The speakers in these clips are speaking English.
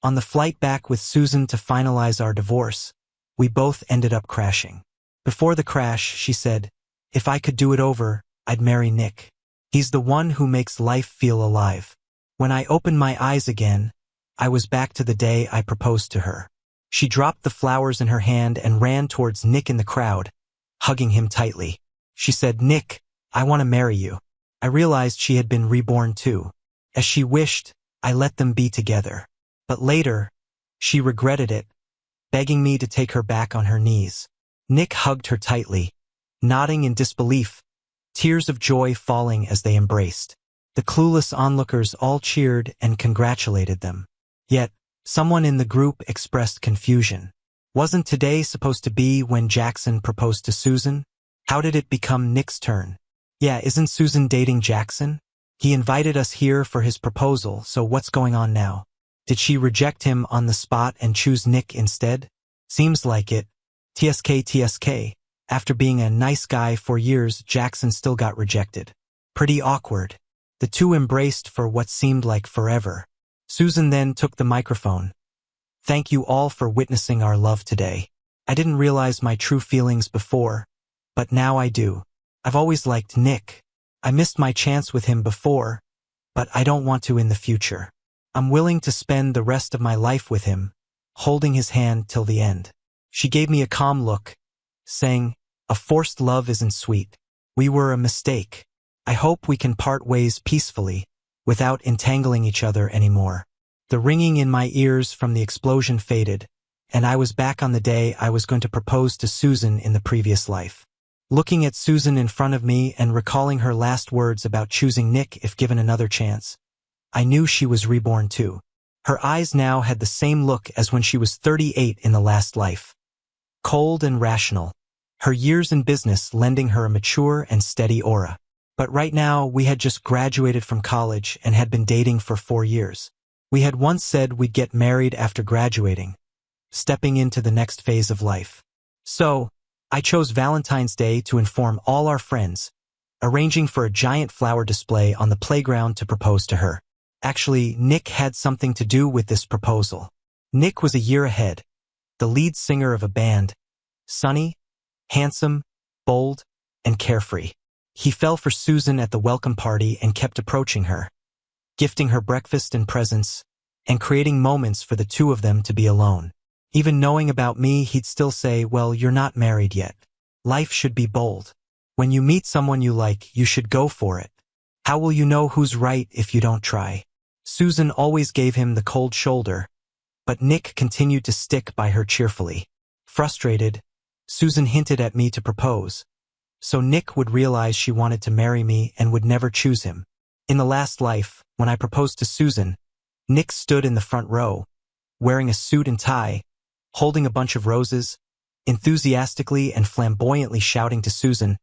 On the flight back with Susan to finalize our divorce, we both ended up crashing. Before the crash, she said, "If I could do it over, I'd marry Nick. He's the one who makes life feel alive." When I opened my eyes again, I was back to the day I proposed to her. She dropped the flowers in her hand and ran towards Nick in the crowd, hugging him tightly. She said, "Nick, I want to marry you." I realized she had been reborn too. As she wished, I let them be together. But later, she regretted it, begging me to take her back on her knees. Nick hugged her tightly, nodding in disbelief, tears of joy falling as they embraced. The clueless onlookers all cheered and congratulated them. Yet, someone in the group expressed confusion. Wasn't today supposed to be when Jackson proposed to Susan? How did it become Nick's turn? Yeah, isn't Susan dating Jackson? He invited us here for his proposal, so what's going on now? Did she reject him on the spot and choose Nick instead? Seems like it. TSK. After being a nice guy for years, Jackson still got rejected. Pretty awkward. The two embraced for what seemed like forever. Susan then took the microphone. "Thank you all for witnessing our love today. I didn't realize my true feelings before, but now I do. I've always liked Nick. I missed my chance with him before, but I don't want to in the future. I'm willing to spend the rest of my life with him, holding his hand till the end." She gave me a calm look, saying, "A forced love isn't sweet. We were a mistake. I hope we can part ways peacefully, without entangling each other anymore." The ringing in my ears from the explosion faded, and I was back on the day I was going to propose to Susan in the previous life. Looking at Susan in front of me and recalling her last words about choosing Nick if given another chance, I knew she was reborn too. Her eyes now had the same look as when she was 38 in the last life. Cold and rational, her years in business lending her a mature and steady aura. But right now, we had just graduated from college and had been dating for 4 years. We had once said we'd get married after graduating, stepping into the next phase of life. So, I chose Valentine's Day to inform all our friends, arranging for a giant flower display on the playground to propose to her. Actually, Nick had something to do with this proposal. Nick was a year ahead, the lead singer of a band, sunny, handsome, bold, and carefree. He fell for Susan at the welcome party and kept approaching her, gifting her breakfast and presents, and creating moments for the two of them to be alone. Even knowing about me, he'd still say, "Well, you're not married yet. Life should be bold. When you meet someone you like, you should go for it. How will you know who's right if you don't try?" Susan always gave him the cold shoulder, but Nick continued to stick by her cheerfully. Frustrated, Susan hinted at me to propose, so Nick would realize she wanted to marry me and would never choose him. In the last life, when I proposed to Susan, Nick stood in the front row, wearing a suit and tie, holding a bunch of roses, enthusiastically and flamboyantly shouting to Susan,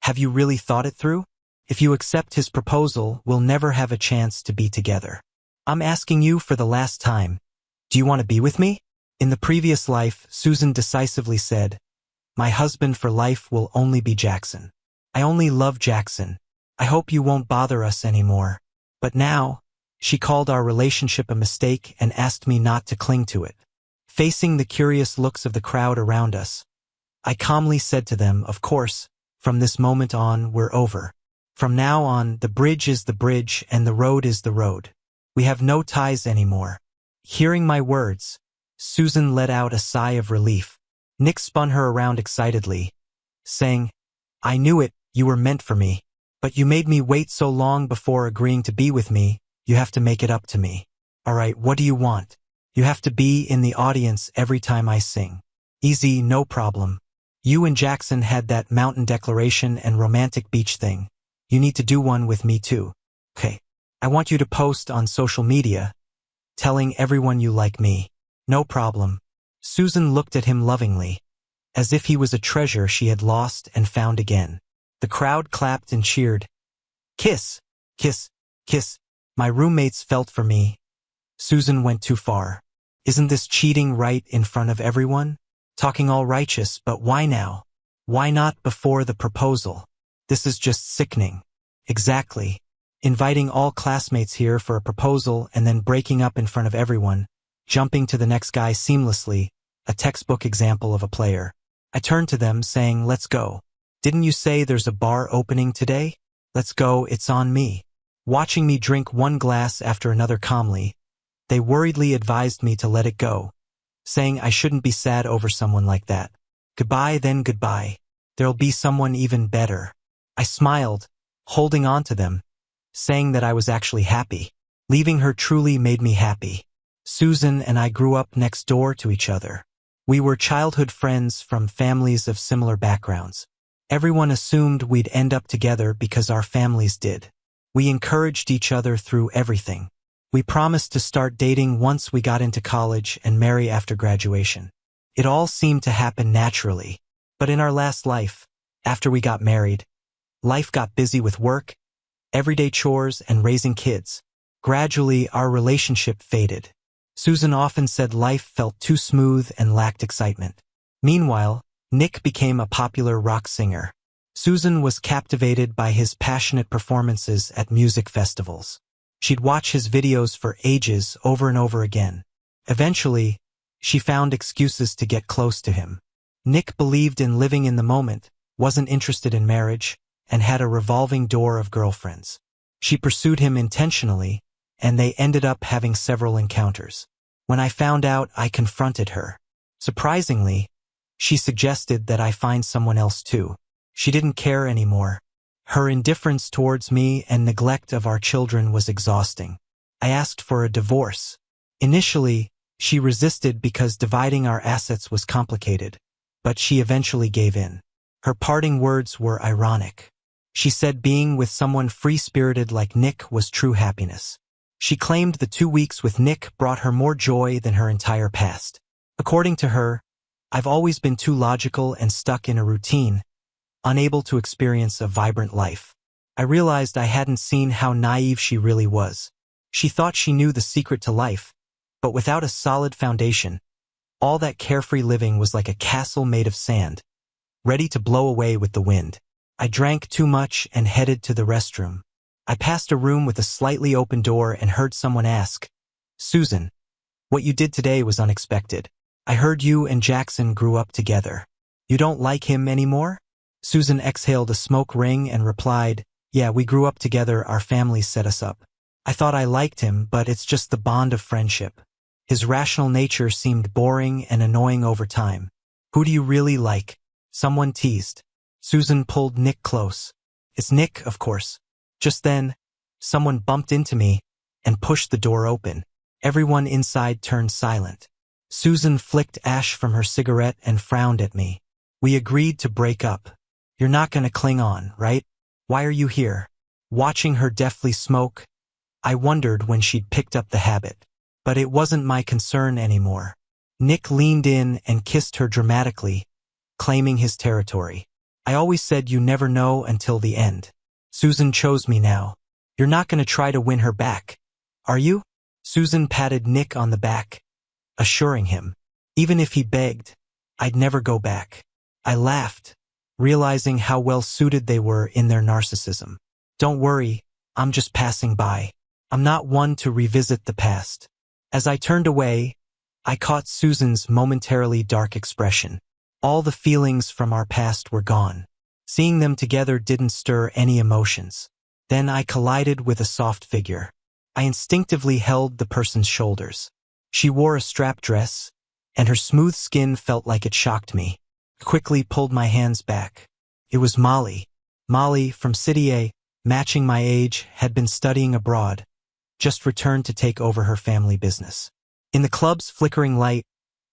"Have you really thought it through? If you accept his proposal, we'll never have a chance to be together. I'm asking you for the last time. Do you want to be with me?" In the previous life, Susan decisively said, "My husband for life will only be Jackson. I only love Jackson. I hope you won't bother us anymore." But now, she called our relationship a mistake and asked me not to cling to it. Facing the curious looks of the crowd around us, I calmly said to them, "Of course, from this moment on, we're over. From now on, the bridge is the bridge and the road is the road. We have no ties anymore." Hearing my words, Susan let out a sigh of relief. Nick spun her around excitedly, saying, "I knew it, you were meant for me. But you made me wait so long before agreeing to be with me, you have to make it up to me. All right, what do you want? You have to be in the audience every time I sing." "Easy, no problem. You and Jackson had that mountain declaration and romantic beach thing. You need to do one with me too. Okay. I want you to post on social media, telling everyone you like me." "No problem." Susan looked at him lovingly, as if he was a treasure she had lost and found again. The crowd clapped and cheered. "Kiss, kiss, kiss." My roommates felt for me. Susan went too far. Isn't this cheating right in front of everyone? Talking all righteous, but why now? Why not before the proposal? This is just sickening. Exactly. Inviting all classmates here for a proposal and then breaking up in front of everyone. jumping to the next guy seamlessly, a textbook example of a player. I turned to them, saying, "Let's go. Didn't you say there's a bar opening today? Let's go, it's on me." Watching me drink one glass after another calmly, they worriedly advised me to let it go, saying I shouldn't be sad over someone like that. Goodbye then goodbye. There'll be someone even better. I smiled, holding on to them, saying that I was actually happy. Leaving her truly made me happy. Susan and I grew up next door to each other. We were childhood friends from families of similar backgrounds. Everyone assumed we'd end up together because our families did. We encouraged each other through everything. We promised to start dating once we got into college and marry after graduation. It all seemed to happen naturally. But in our last life, after we got married, life got busy with work, everyday chores, and raising kids. Gradually, our relationship faded. Susan often said life felt too smooth and lacked excitement. Meanwhile, Nick became a popular rock singer. Susan was captivated by his passionate performances at music festivals. She'd watch his videos for ages over and over again. Eventually, she found excuses to get close to him. Nick believed in living in the moment, wasn't interested in marriage, and had a revolving door of girlfriends. She pursued him intentionally, and they ended up having several encounters. When I found out, I confronted her. Surprisingly, she suggested that I find someone else too. She didn't care anymore. Her indifference towards me and neglect of our children was exhausting. I asked for a divorce. Initially, she resisted because dividing our assets was complicated, but she eventually gave in. Her parting words were ironic. She said being with someone free-spirited like Nick was true happiness. She claimed the 2 weeks with Nick brought her more joy than her entire past. According to her, I've always been too logical and stuck in a routine, unable to experience a vibrant life. I realized I hadn't seen how naive she really was. She thought she knew the secret to life, but without a solid foundation, all that carefree living was like a castle made of sand, ready to blow away with the wind. I drank too much and headed to the restroom. I passed a room with a slightly open door and heard someone ask, "Susan, what you did today was unexpected. I heard you and Jackson grew up together. You don't like him anymore?" Susan exhaled a smoke ring and replied, "Yeah, we grew up together, our families set us up. I thought I liked him, but it's just the bond of friendship. His rational nature seemed boring and annoying over time. Who do you really like?" Someone teased. Susan pulled Nick close. "It's Nick, of course." Just then, someone bumped into me and pushed the door open. Everyone inside turned silent. Susan flicked ash from her cigarette and frowned at me. "We agreed to break up. You're not gonna cling on, right? Why are you here?" Watching her deftly smoke, I wondered when she'd picked up the habit. But it wasn't my concern anymore. Nick leaned in and kissed her dramatically, claiming his territory. "I always said you never know until the end. Susan chose me now. You're not gonna try to win her back, are you?" Susan patted Nick on the back, assuring him, even if he begged, I'd never go back. I laughed, realizing how well suited they were in their narcissism. "Don't worry, I'm just passing by. I'm not one to revisit the past." As I turned away, I caught Susan's momentarily dark expression. All the feelings from our past were gone. Seeing them together didn't stir any emotions. Then I collided with a soft figure. I instinctively held the person's shoulders. She wore a strap dress, and her smooth skin felt like it shocked me. I quickly pulled my hands back. It was Molly. Molly, from City A, matching my age, had been studying abroad, just returned to take over her family business. In the club's flickering light,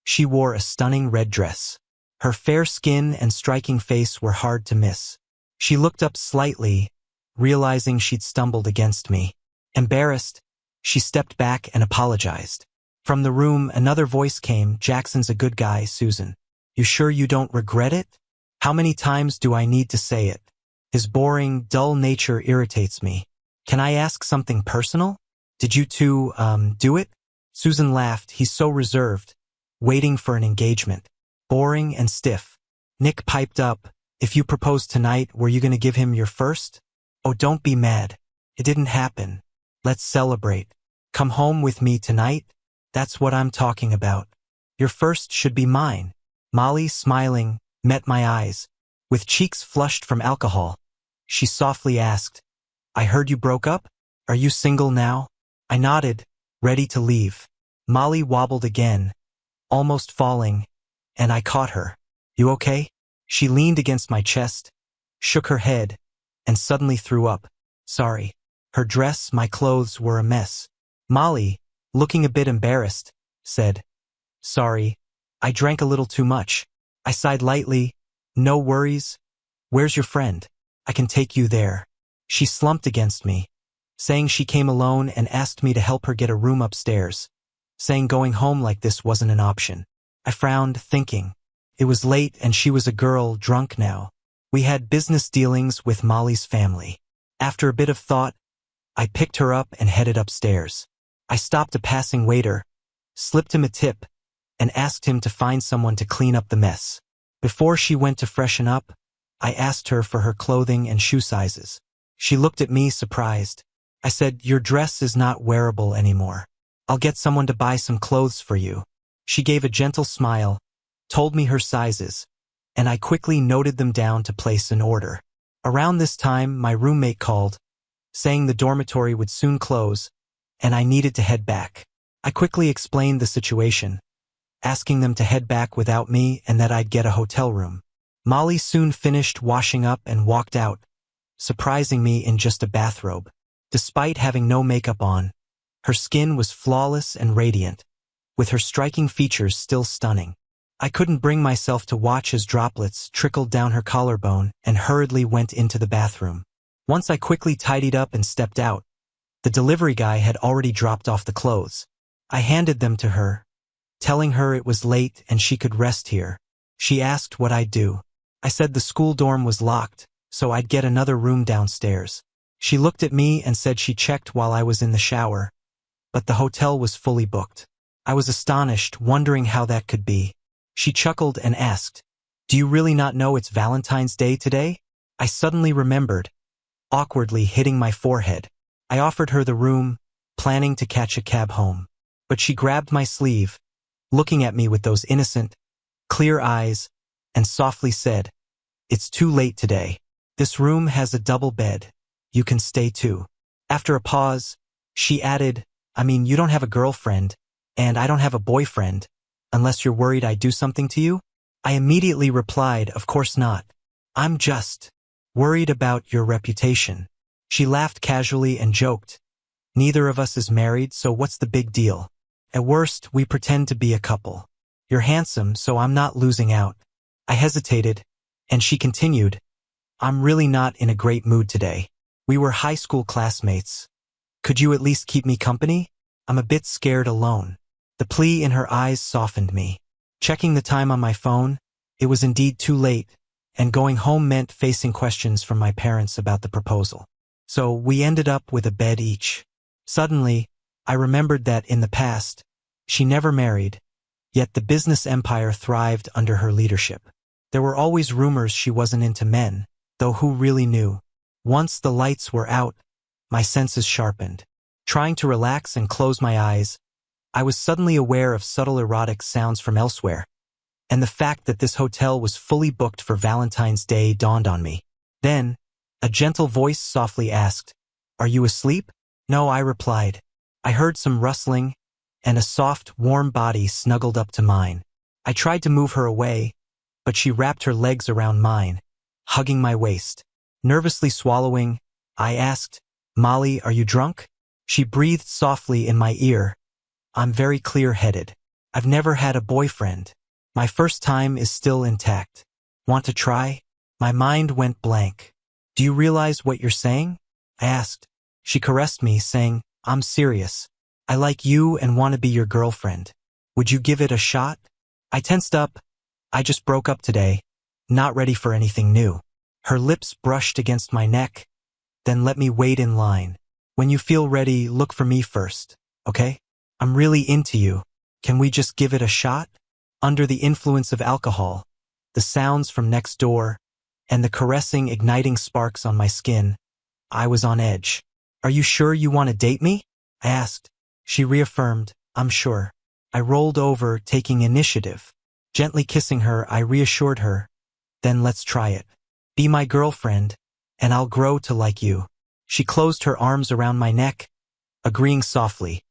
she wore a stunning red dress. Her fair skin and striking face were hard to miss. She looked up slightly, realizing she'd stumbled against me. Embarrassed, she stepped back and apologized. From the room, another voice came, "Jackson's a good guy, Susan. You sure you don't regret it? How many times do I need to say it? His boring, dull nature irritates me. Can I ask something personal? Did you two, do it?" Susan laughed. "He's so reserved, waiting for an engagement. Boring and stiff." Nick piped up, "If you proposed tonight, were you gonna give him your first? Oh, don't be mad. It didn't happen. Let's celebrate. Come home with me tonight?" That's what I'm talking about. Your first should be mine. Molly, smiling, met my eyes. With cheeks flushed from alcohol, she softly asked, I heard you broke up? Are you single now? I nodded, ready to leave. Molly wobbled again, almost falling, and I caught her. You okay? She leaned against my chest, shook her head, and suddenly threw up. Sorry. Her dress, my clothes were a mess. Molly, looking a bit embarrassed, said, Sorry, I drank a little too much. I sighed lightly. No worries. Where's your friend? I can take you there. She slumped against me, saying she came alone and asked me to help her get a room upstairs, saying going home like this wasn't an option. I frowned, thinking. It was late and she was a girl, drunk now. We had business dealings with Molly's family. After a bit of thought, I picked her up and headed upstairs. I stopped a passing waiter, slipped him a tip, and asked him to find someone to clean up the mess. Before she went to freshen up, I asked her for her clothing and shoe sizes. She looked at me surprised. I said, Your dress is not wearable anymore. I'll get someone to buy some clothes for you. She gave a gentle smile, told me her sizes, and I quickly noted them down to place an order. Around this time, my roommate called, saying the dormitory would soon close, and I needed to head back. I quickly explained the situation, asking them to head back without me and that I'd get a hotel room. Molly soon finished washing up and walked out, surprising me in just a bathrobe. Despite having no makeup on, her skin was flawless and radiant, with her striking features still stunning. I couldn't bring myself to watch as droplets trickled down her collarbone and hurriedly went into the bathroom. Once I quickly tidied up and stepped out, the delivery guy had already dropped off the clothes. I handed them to her, telling her it was late and she could rest here. She asked what I'd do. I said the school dorm was locked, so I'd get another room downstairs. She looked at me and said she checked while I was in the shower, but the hotel was fully booked. I was astonished, wondering how that could be. She chuckled and asked, Do you really not know it's Valentine's Day today? I suddenly remembered, awkwardly hitting my forehead. I offered her the room, planning to catch a cab home. But she grabbed my sleeve, looking at me with those innocent, clear eyes, and softly said, It's too late today. This room has a double bed. You can stay too. After a pause, she added, I mean, you don't have a girlfriend, and I don't have a boyfriend, unless you're worried I do something to you? I immediately replied, Of course not. I'm just worried about your reputation. She laughed casually and joked, Neither of us is married, so what's the big deal? At worst, we pretend to be a couple. You're handsome, so I'm not losing out. I hesitated, and she continued, I'm really not in a great mood today. We were high school classmates. Could you at least keep me company? I'm a bit scared alone. The plea in her eyes softened me. Checking the time on my phone, it was indeed too late, and going home meant facing questions from my parents about the proposal. So we ended up with a bed each. Suddenly, I remembered that in the past, she never married, yet the business empire thrived under her leadership. There were always rumors she wasn't into men, though who really knew? Once the lights were out, my senses sharpened. Trying to relax and close my eyes, I was suddenly aware of subtle erotic sounds from elsewhere, and the fact that this hotel was fully booked for Valentine's Day dawned on me. Then, a gentle voice softly asked, Are you asleep? No, I replied. I heard some rustling, and a soft, warm body snuggled up to mine. I tried to move her away, but she wrapped her legs around mine, hugging my waist. Nervously swallowing, I asked, Molly, are you drunk? She breathed softly in my ear. I'm very clear-headed. I've never had a boyfriend. My first time is still intact. Want to try? My mind went blank. Do you realize what you're saying? I asked. She caressed me, saying, I'm serious. I like you and want to be your girlfriend. Would you give it a shot? I tensed up. I just broke up today, not ready for anything new. Her lips brushed against my neck, then let me wait in line. When you feel ready, look for me first, okay? I'm really into you. Can we just give it a shot? Under the influence of alcohol, the sounds from next door, and the caressing, igniting sparks on my skin, I was on edge. Are you sure you want to date me? I asked. She reaffirmed, I'm sure. I rolled over, taking initiative. Gently kissing her, I reassured her, "Then let's try it. Be my girlfriend, and I'll grow to like you." She closed her arms around my neck, agreeing softly.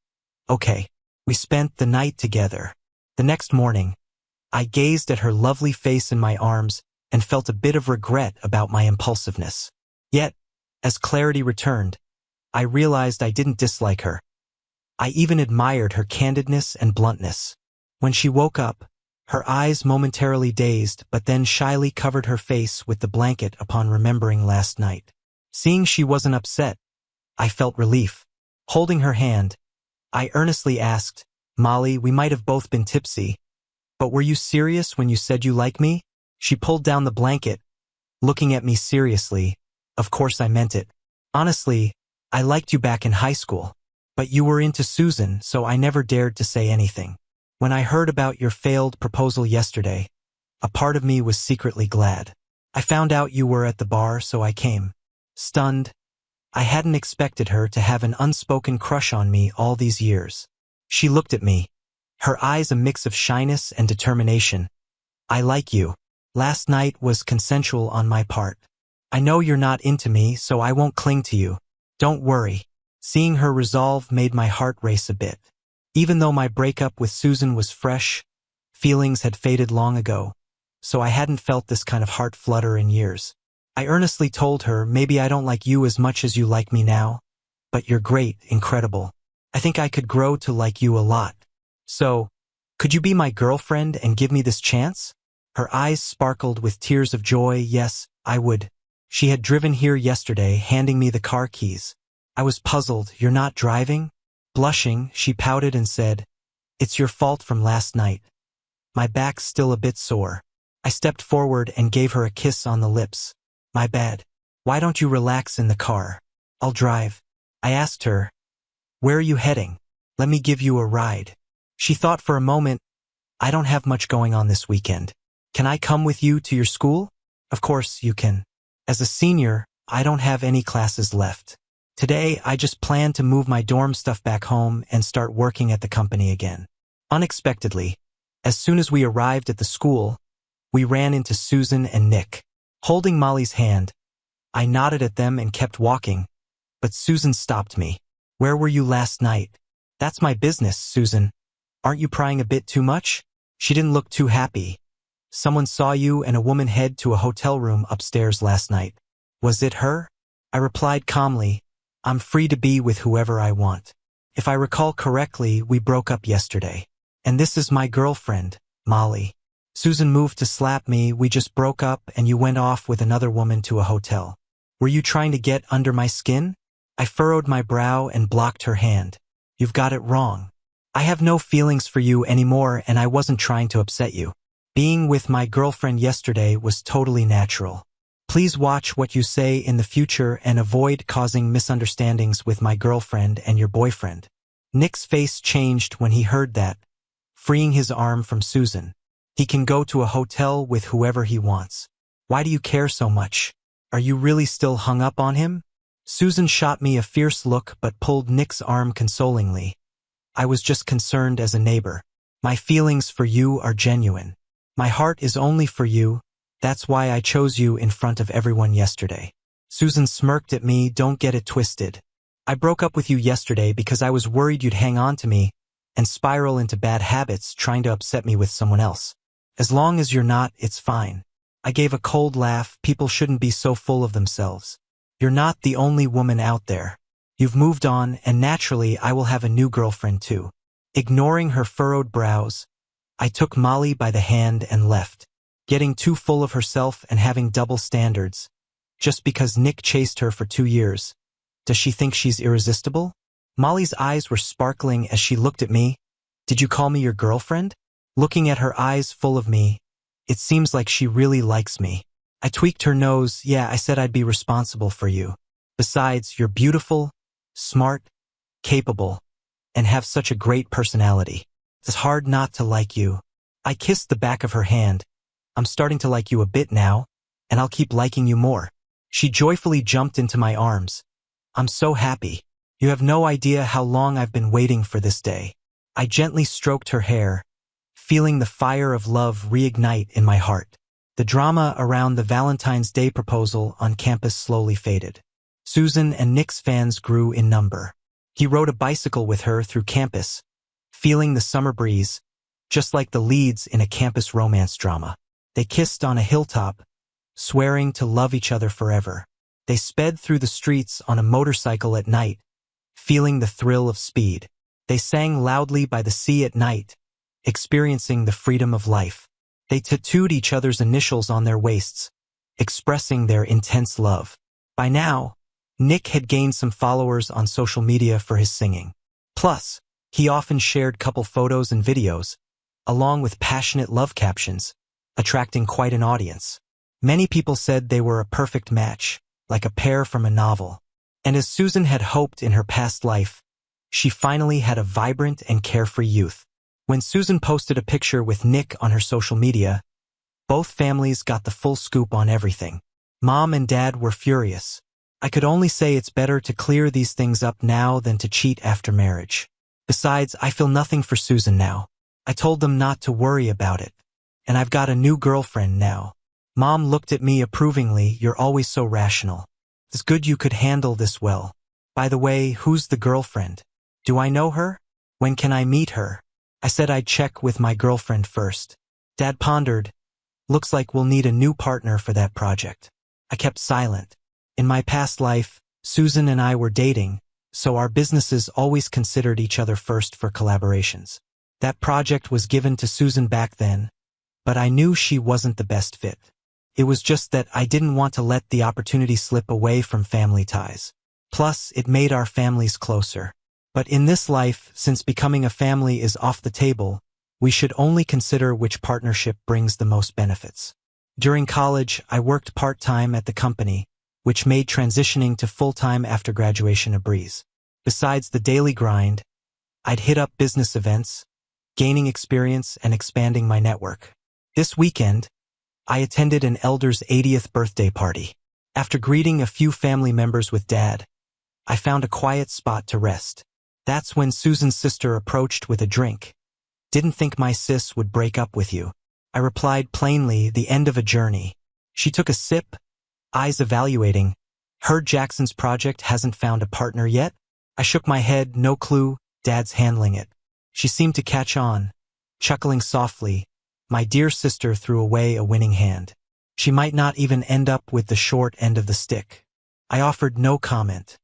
Okay. We spent the night together. The next morning, I gazed at her lovely face in my arms and felt a bit of regret about my impulsiveness. Yet, as clarity returned, I realized I didn't dislike her. I even admired her candidness and bluntness. When she woke up, her eyes momentarily dazed but then shyly covered her face with the blanket upon remembering last night. Seeing she wasn't upset, I felt relief. Holding her hand, I earnestly asked, "Molly, we might have both been tipsy, but were you serious when you said you like me?" She pulled down the blanket, looking at me seriously. "Of course I meant it. Honestly, I liked you back in high school. But you were into Susan, so I never dared to say anything. When I heard about your failed proposal yesterday, a part of me was secretly glad. I found out you were at the bar, so I came." Stunned, I hadn't expected her to have an unspoken crush on me all these years. She looked at me, her eyes a mix of shyness and determination. "I like you. Last night was consensual on my part. I know you're not into me, so I won't cling to you. Don't worry." Seeing her resolve made my heart race a bit. Even though my breakup with Susan was fresh, feelings had faded long ago, so I hadn't felt this kind of heart flutter in years. I earnestly told her, "Maybe I don't like you as much as you like me now, but you're great, incredible. I think I could grow to like you a lot. So, could you be my girlfriend and give me this chance?" Her eyes sparkled with tears of joy. "Yes, I would." She had driven here yesterday, handing me the car keys. I was puzzled. "You're not driving?" Blushing, she pouted and said, "It's your fault from last night. My back's still a bit sore." I stepped forward and gave her a kiss on the lips. "My bad. Why don't you relax in the car? I'll drive." I asked her, "Where are you heading? Let me give you a ride." She thought for a moment. "I don't have much going on this weekend. Can I come with you to your school?" "Of course you can. As a senior, I don't have any classes left. Today, I just plan to move my dorm stuff back home and start working at the company again." Unexpectedly, as soon as we arrived at the school, we ran into Susan and Nick. Holding Molly's hand, I nodded at them and kept walking, but Susan stopped me. "Where were you last night?" "That's my business, Susan. Aren't you prying a bit too much?" She didn't look too happy. "Someone saw you and a woman head to a hotel room upstairs last night. Was it her?" I replied calmly, "I'm free to be with whoever I want. If I recall correctly, we broke up yesterday. And this is my girlfriend, Molly." Susan moved to slap me. "We just broke up and you went off with another woman to a hotel. Were you trying to get under my skin?" I furrowed my brow and blocked her hand. "You've got it wrong. I have no feelings for you anymore and I wasn't trying to upset you. Being with my girlfriend yesterday was totally natural. Please watch what you say in the future and avoid causing misunderstandings with my girlfriend and your boyfriend." Nick's face changed when he heard that, freeing his arm from Susan. "He can go to a hotel with whoever he wants. Why do you care so much? Are you really still hung up on him?" Susan shot me a fierce look but pulled Nick's arm consolingly. "I was just concerned as a neighbor. My feelings for you are genuine. My heart is only for you. That's why I chose you in front of everyone yesterday." Susan smirked at me. "Don't get it twisted. I broke up with you yesterday because I was worried you'd hang on to me and spiral into bad habits trying to upset me with someone else. As long as you're not, it's fine." I gave a cold laugh. "People shouldn't be so full of themselves. You're not the only woman out there. You've moved on, and naturally I will have a new girlfriend too." Ignoring her furrowed brows, I took Molly by the hand and left. Getting too full of herself and having double standards. Just because Nick chased her for 2 years, does she think she's irresistible? Molly's eyes were sparkling as she looked at me. "Did you call me your girlfriend?" Looking at her eyes full of me, "It seems like she really likes me." I tweaked her nose. "Yeah, I said I'd be responsible for you. Besides, you're beautiful, smart, capable, and have such a great personality. It's hard not to like you." I kissed the back of her hand. "I'm starting to like you a bit now, and I'll keep liking you more." She joyfully jumped into my arms. "I'm so happy. You have no idea how long I've been waiting for this day." I gently stroked her hair, feeling the fire of love reignite in my heart. The drama around the Valentine's Day proposal on campus slowly faded. Susan and Nick's fans grew in number. He rode a bicycle with her through campus, feeling the summer breeze, just like the leads in a campus romance drama. They kissed on a hilltop, swearing to love each other forever. They sped through the streets on a motorcycle at night, feeling the thrill of speed. They sang loudly by the sea at night, experiencing the freedom of life. They tattooed each other's initials on their waists, expressing their intense love. By now, Nick had gained some followers on social media for his singing. Plus, he often shared couple photos and videos, along with passionate love captions, attracting quite an audience. Many people said they were a perfect match, like a pair from a novel. And as Susan had hoped in her past life, she finally had a vibrant and carefree youth. When Susan posted a picture with Nick on her social media, both families got the full scoop on everything. Mom and Dad were furious. I could only say it's better to clear these things up now than to cheat after marriage. Besides, I feel nothing for Susan now. I told them not to worry about it. And I've got a new girlfriend now. Mom looked at me approvingly. You're always so rational. It's good you could handle this well. By the way, who's the girlfriend? Do I know her? When can I meet her? I said I'd check with my girlfriend first. Dad pondered. Looks like we'll need a new partner for that project. I kept silent. In my past life, Susan and I were dating, so our businesses always considered each other first for collaborations. That project was given to Susan back then, but I knew she wasn't the best fit. It was just that I didn't want to let the opportunity slip away from family ties. Plus, it made our families closer. But in this life, since becoming a family is off the table, we should only consider which partnership brings the most benefits. During college, I worked part-time at the company, which made transitioning to full-time after graduation a breeze. Besides the daily grind, I'd hit up business events, gaining experience and expanding my network. This weekend, I attended an elder's 80th birthday party. After greeting a few family members with Dad, I found a quiet spot to rest. That's when Susan's sister approached with a drink. Didn't think my sis would break up with you. I replied plainly, the end of a journey. She took a sip, eyes evaluating. Heard Jackson's project hasn't found a partner yet? I shook my head, no clue, Dad's handling it. She seemed to catch on. Chuckling softly, my dear sister threw away a winning hand. She might not even end up with the short end of the stick. I offered no comment.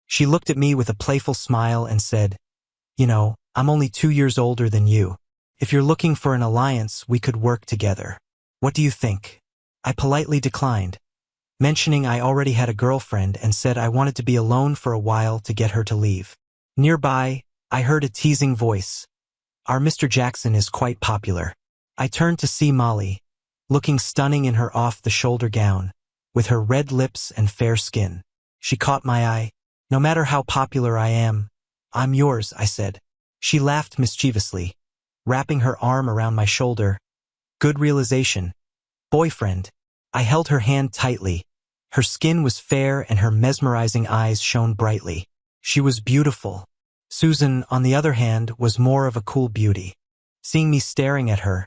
She looked at me with a playful smile and said, You know, I'm only 2 years older than you. If you're looking for an alliance, we could work together. What do you think? I politely declined, mentioning I already had a girlfriend and said I wanted to be alone for a while to get her to leave. Nearby, I heard a teasing voice. Our Mr. Jackson is quite popular. I turned to see Molly, looking stunning in her off-the-shoulder gown, with her red lips and fair skin. She caught my eye. No matter how popular I am, I'm yours, I said. She laughed mischievously, wrapping her arm around my shoulder. Good realization. Boyfriend. I held her hand tightly. Her skin was fair and her mesmerizing eyes shone brightly. She was beautiful. Susan, on the other hand, was more of a cool beauty. Seeing me staring at her,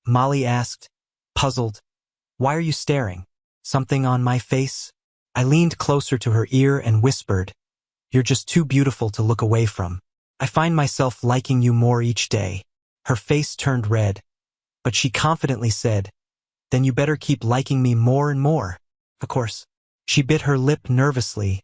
Molly asked, puzzled, Why are you staring? Something on my face? I leaned closer to her ear and whispered, You're just too beautiful to look away from. I find myself liking you more each day. Her face turned red, but she confidently said, Then you better keep liking me more and more. Of course. She bit her lip nervously.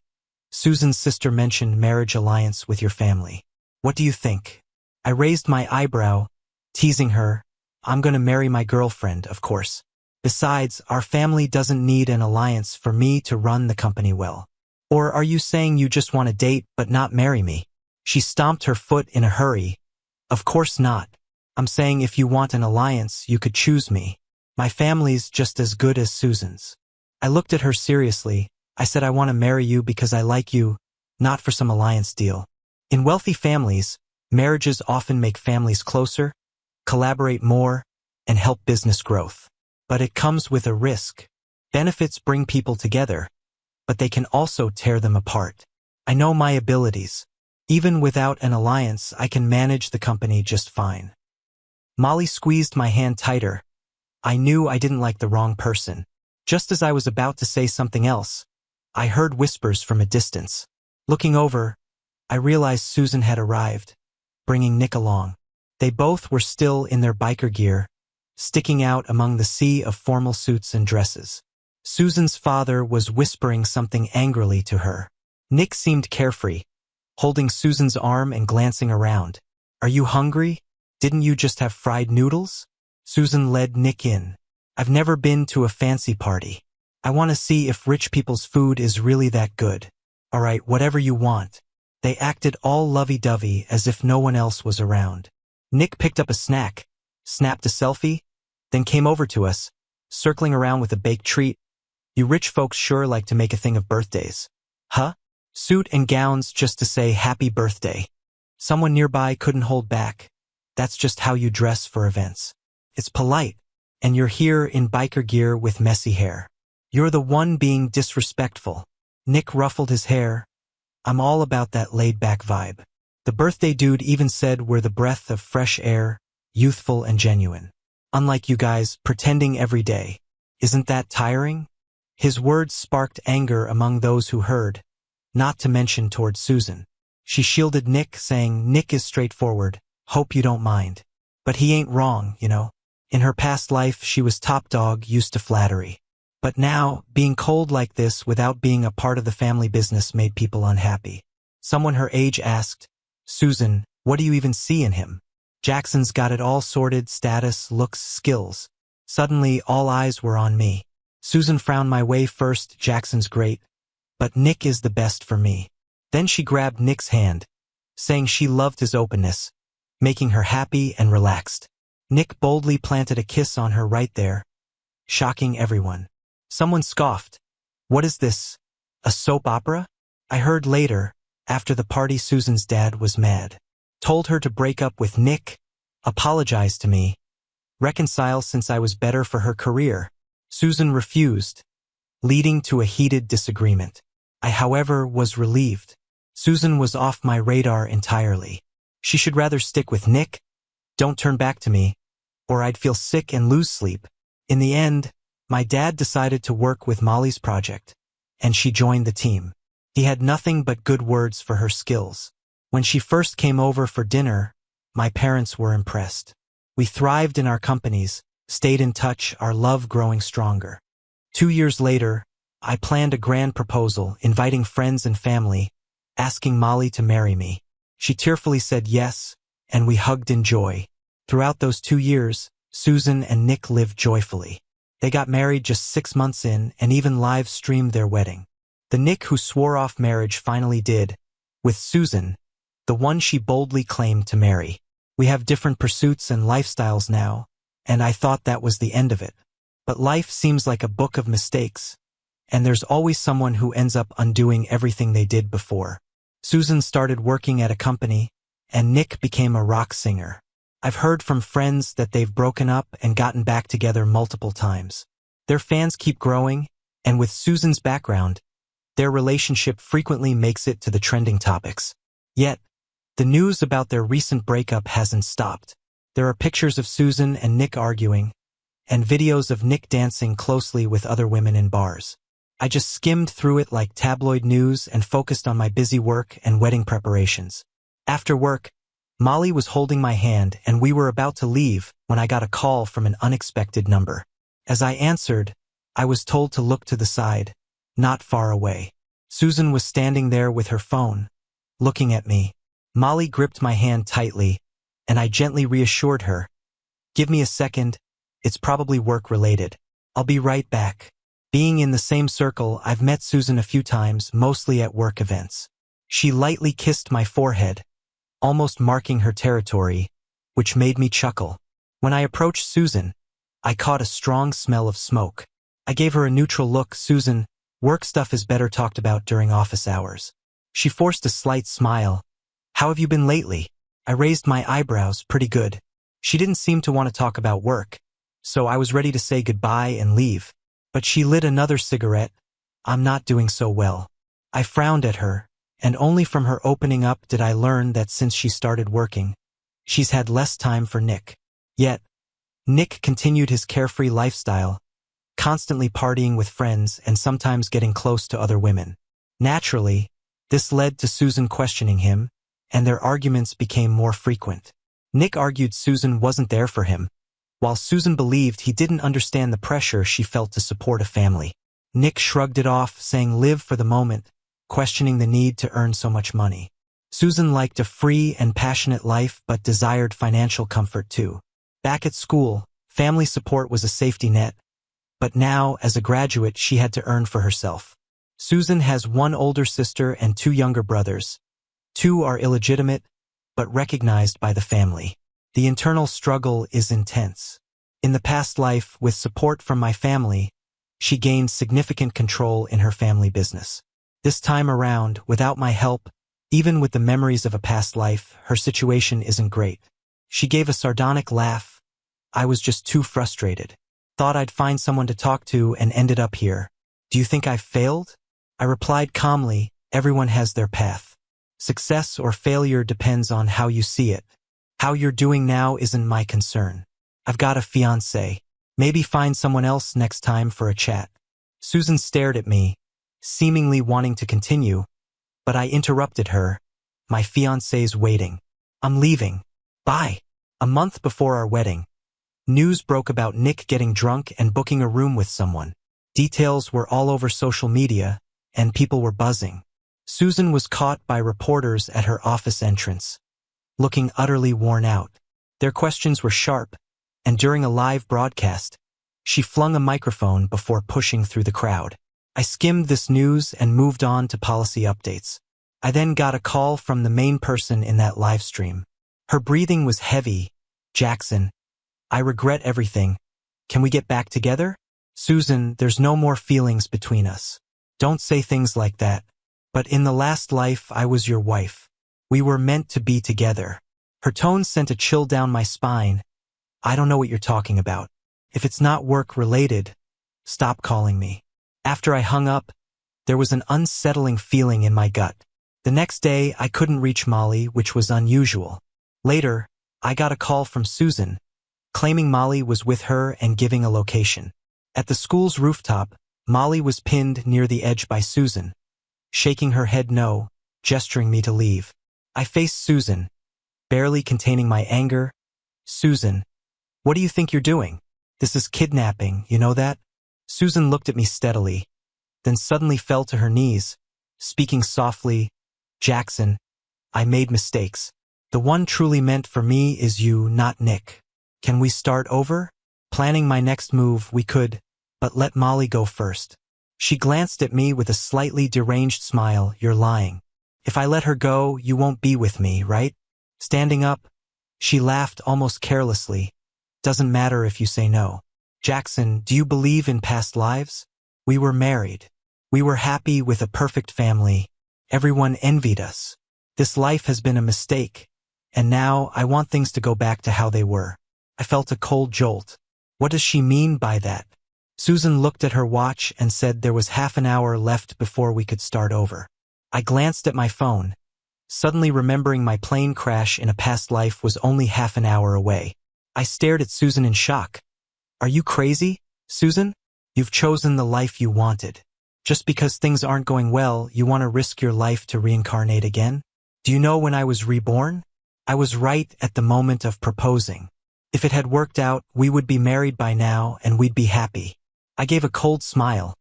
Susan's sister mentioned marriage alliance with your family. What do you think? I raised my eyebrow, teasing her. I'm gonna marry my girlfriend, of course. Besides, our family doesn't need an alliance for me to run the company well. Or are you saying you just want to date but not marry me? She stomped her foot in a hurry. Of course not. I'm saying if you want an alliance, you could choose me. My family's just as good as Susan's. I looked at her seriously. I said I want to marry you because I like you, not for some alliance deal. In wealthy families, marriages often make families closer, collaborate more, and help business growth. But it comes with a risk. Benefits bring people together, but they can also tear them apart. I know my abilities. Even without an alliance, I can manage the company just fine. Molly squeezed my hand tighter. I knew I didn't like the wrong person. Just as I was about to say something else, I heard whispers from a distance. Looking over, I realized Susan had arrived, bringing Nick along. They both were still in their biker gear, sticking out among the sea of formal suits and dresses. Susan's father was whispering something angrily to her. Nick seemed carefree, holding Susan's arm and glancing around. "Are you hungry? Didn't you just have fried noodles?" Susan led Nick in. "I've never been to a fancy party. I want to see if rich people's food is really that good." "All right, whatever you want." They acted all lovey-dovey as if no one else was around. Nick picked up a snack, snapped a selfie, then came over to us, circling around with a baked treat. "You rich folks sure like to make a thing of birthdays." "Huh? Suit and gowns just to say happy birthday." Someone nearby couldn't hold back. "That's just how you dress for events. It's polite, and you're here in biker gear with messy hair. You're the one being disrespectful." Nick ruffled his hair. "I'm all about that laid-back vibe. The birthday dude even said we're the breath of fresh air, youthful and genuine. Unlike you guys, pretending every day. Isn't that tiring?" His words sparked anger among those who heard, not to mention toward Susan. She shielded Nick, saying, "Nick is straightforward. Hope you don't mind. But he ain't wrong, you know." In her past life, she was top dog, used to flattery. But now, being cold like this without being a part of the family business made people unhappy. Someone her age asked, "Susan, what do you even see in him?" "Jackson's got it all sorted: status, looks, skills." Suddenly, all eyes were on me. Susan frowned my way first. "Jackson's great, but Nick is the best for me." Then she grabbed Nick's hand, saying she loved his openness, making her happy and relaxed. Nick boldly planted a kiss on her right there, shocking everyone. Someone scoffed. "What is this? A soap opera?" I heard later, after the party, Susan's dad was mad. Told her to break up with Nick, apologize to me, reconcile since I was better for her career. Susan refused, leading to a heated disagreement. I, however, was relieved. Susan was off my radar entirely. She should rather stick with Nick, don't turn back to me, or I'd feel sick and lose sleep. In the end, my dad decided to work with Molly's project, and she joined the team. He had nothing but good words for her skills. When she first came over for dinner, my parents were impressed. We thrived in our companies, stayed in touch, our love growing stronger. 2 years later, I planned a grand proposal, inviting friends and family, asking Molly to marry me. She tearfully said yes, and we hugged in joy. Throughout those 2 years, Susan and Nick lived joyfully. They got married just 6 months in and even live-streamed their wedding. The Nick who swore off marriage finally did, with Susan, the one she boldly claimed to marry. We have different pursuits and lifestyles now, and I thought that was the end of it. But life seems like a book of mistakes, and there's always someone who ends up undoing everything they did before. Susan started working at a company, and Nick became a rock singer. I've heard from friends that they've broken up and gotten back together multiple times. Their fans keep growing, and with Susan's background, their relationship frequently makes it to the trending topics. Yet, the news about their recent breakup hasn't stopped. There are pictures of Susan and Nick arguing, and videos of Nick dancing closely with other women in bars. I just skimmed through it like tabloid news and focused on my busy work and wedding preparations. After work, Molly was holding my hand and we were about to leave when I got a call from an unexpected number. As I answered, I was told to look to the side, not far away. Susan was standing there with her phone, looking at me. Molly gripped my hand tightly, and I gently reassured her. "Give me a second, it's probably work-related. I'll be right back." Being in the same circle, I've met Susan a few times, mostly at work events. She lightly kissed my forehead, almost marking her territory, which made me chuckle. When I approached Susan, I caught a strong smell of smoke. I gave her a neutral look. "Susan, work stuff is better talked about during office hours." She forced a slight smile. "How have you been lately?" I raised my eyebrows. "Pretty good." She didn't seem to want to talk about work, so I was ready to say goodbye and leave. But she lit another cigarette. "I'm not doing so well." I frowned at her, And only from her opening up did I learn that since she started working, she's had less time for Nick. Yet, Nick continued his carefree lifestyle, constantly partying with friends and sometimes getting close to other women. Naturally, this led to Susan questioning him, and their arguments became more frequent. Nick argued Susan wasn't there for him, while Susan believed he didn't understand the pressure she felt to support a family. Nick shrugged it off, saying live for the moment, questioning the need to earn so much money. Susan liked a free and passionate life but desired financial comfort too. Back at school, family support was a safety net, but now, as a graduate, she had to earn for herself. Susan has one older sister and two younger brothers. Two are illegitimate, but recognized by the family. The internal struggle is intense. In the past life, with support from my family, she gained significant control in her family business. This time around, without my help, even with the memories of a past life, her situation isn't great. She gave a sardonic laugh. I was just too frustrated. Thought I'd find someone to talk to and ended up here. Do you think I've failed? I replied calmly, everyone has their path. Success or failure depends on how you see it. How you're doing now isn't my concern. I've got a fiancé. Maybe find someone else next time for a chat. Susan stared at me, seemingly wanting to continue, but I interrupted her. My fiancé's waiting. I'm leaving. Bye. A month before our wedding, news broke about Nick getting drunk and booking a room with someone. Details were all over social media, and people were buzzing. Susan was caught by reporters at her office entrance, looking utterly worn out. Their questions were sharp, and during a live broadcast, she flung a microphone before pushing through the crowd. I skimmed this news and moved on to policy updates. I then got a call from the main person in that live stream. Her breathing was heavy. Jackson, I regret everything. Can we get back together? Susan, there's no more feelings between us. Don't say things like that. But in the last life, I was your wife. We were meant to be together. Her tone sent a chill down my spine. I don't know what you're talking about. If it's not work-related, stop calling me. After I hung up, there was an unsettling feeling in my gut. The next day, I couldn't reach Molly, which was unusual. Later, I got a call from Susan, claiming Molly was with her and giving a location. At the school's rooftop, Molly was pinned near the edge by Susan, shaking her head no, gesturing me to leave. I faced Susan, barely containing my anger. Susan, what do you think you're doing? This is kidnapping, you know that? Susan looked at me steadily, then suddenly fell to her knees, speaking softly. Jackson, I made mistakes. The one truly meant for me is you, not Nick. Can we start over? Planning my next move, we could, but let Molly go first. She glanced at me with a slightly deranged smile. You're lying. If I let her go, you won't be with me, right? Standing up, she laughed almost carelessly. Doesn't matter if you say no. Jackson, do you believe in past lives? We were married. We were happy with a perfect family. Everyone envied us. This life has been a mistake, and now I want things to go back to how they were. I felt a cold jolt. What does she mean by that? Susan looked at her watch and said there was half an hour left before we could start over. I glanced at my phone, suddenly remembering my plane crash in a past life was only half an hour away. I stared at Susan in shock. Are you crazy, Susan? You've chosen the life you wanted. Just because things aren't going well, you want to risk your life to reincarnate again? Do you know when I was reborn? I was right at the moment of proposing. If it had worked out, we would be married by now and we'd be happy. I gave a cold smile.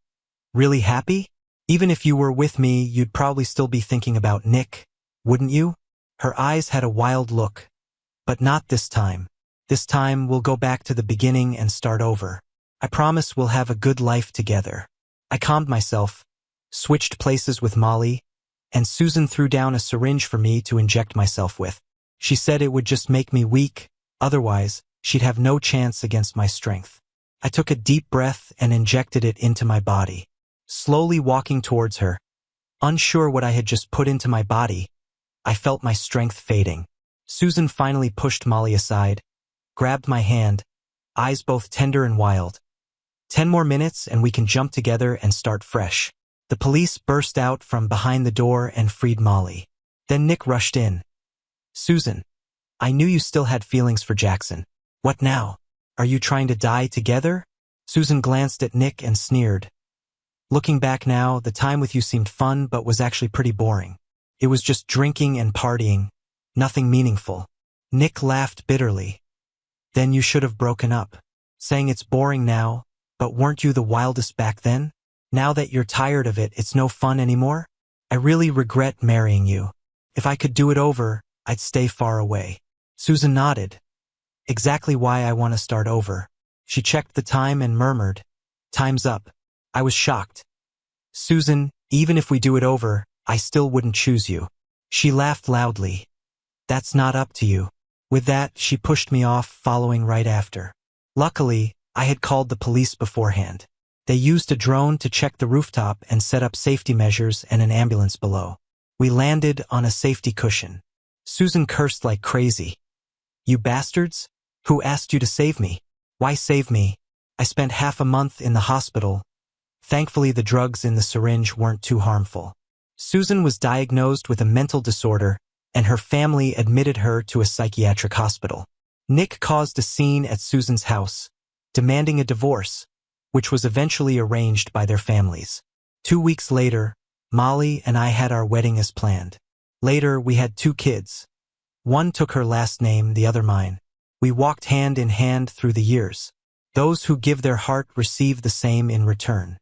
Really happy? Even if you were with me, you'd probably still be thinking about Nick, wouldn't you? Her eyes had a wild look. But not this time. This time we'll go back to the beginning and start over. I promise we'll have a good life together. I calmed myself, switched places with Molly, and Susan threw down a syringe for me to inject myself with. She said it would just make me weak, otherwise, she'd have no chance against my strength. I took a deep breath and injected it into my body. Slowly walking towards her, unsure what I had just put into my body, I felt my strength fading. Susan finally pushed Molly aside, grabbed my hand, eyes both tender and wild. 10 more minutes and we can jump together and start fresh. The police burst out from behind the door and freed Molly. Then Nick rushed in. Susan, I knew you still had feelings for Jackson. What now? Are you trying to die together? Susan glanced at Nick and sneered. Looking back now, the time with you seemed fun but was actually pretty boring. It was just drinking and partying, nothing meaningful. Nick laughed bitterly. Then you should have broken up. Saying it's boring now, but weren't you the wildest back then? Now that you're tired of it, it's no fun anymore? I really regret marrying you. If I could do it over, I'd stay far away. Susan nodded. Exactly why I want to start over. She checked the time and murmured, "Time's up." I was shocked. Susan, even if we do it over, I still wouldn't choose you. She laughed loudly. That's not up to you. With that, she pushed me off, following right after. Luckily, I had called the police beforehand. They used a drone to check the rooftop and set up safety measures and an ambulance below. We landed on a safety cushion. Susan cursed like crazy. You bastards? Who asked you to save me? Why save me? I spent half a month in the hospital. Thankfully, the drugs in the syringe weren't too harmful. Susan was diagnosed with a mental disorder, and her family admitted her to a psychiatric hospital. Nick caused a scene at Susan's house, demanding a divorce, which was eventually arranged by their families. 2 weeks later, Molly and I had our wedding as planned. Later, we had 2 kids. One took her last name, the other mine. We walked hand in hand through the years. Those who give their heart receive the same in return.